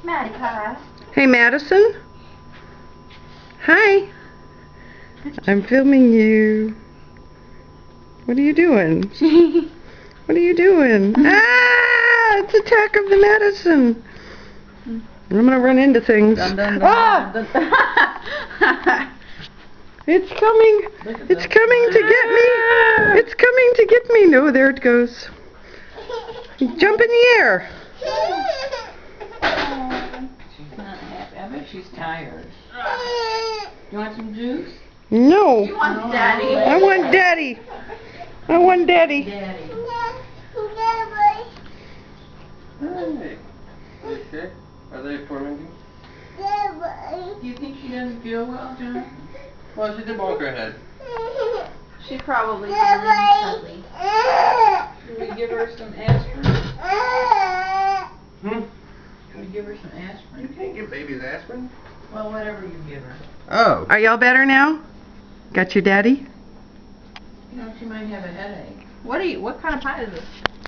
Maddie Pie. Hey, Madison. Hi. I'm filming you. What are you doing? What are you doing? Ah! It's Attack of the Madison. I'm gonna run into things. Dun, dun, dun, Ah! dun, dun. It's coming. It's coming to get me. It's coming to get me. No, there it goes. Jump in the air. She's not happy. I bet she's tired. You want some juice? No. You want Daddy? I want Daddy. I want Daddy. Daddy. Hey. Are they sick? Are they tormenting? Do you think she doesn't feel well, John? Well, she did bonk her head. She probably feeling cuddly. Should we give her some aspirin? Should we give her some You aspirin? can't give babies aspirin. Well, whatever you give her. Oh. Are y'all better now? Got your daddy? You know, she might have a headache. What kind of pie is this?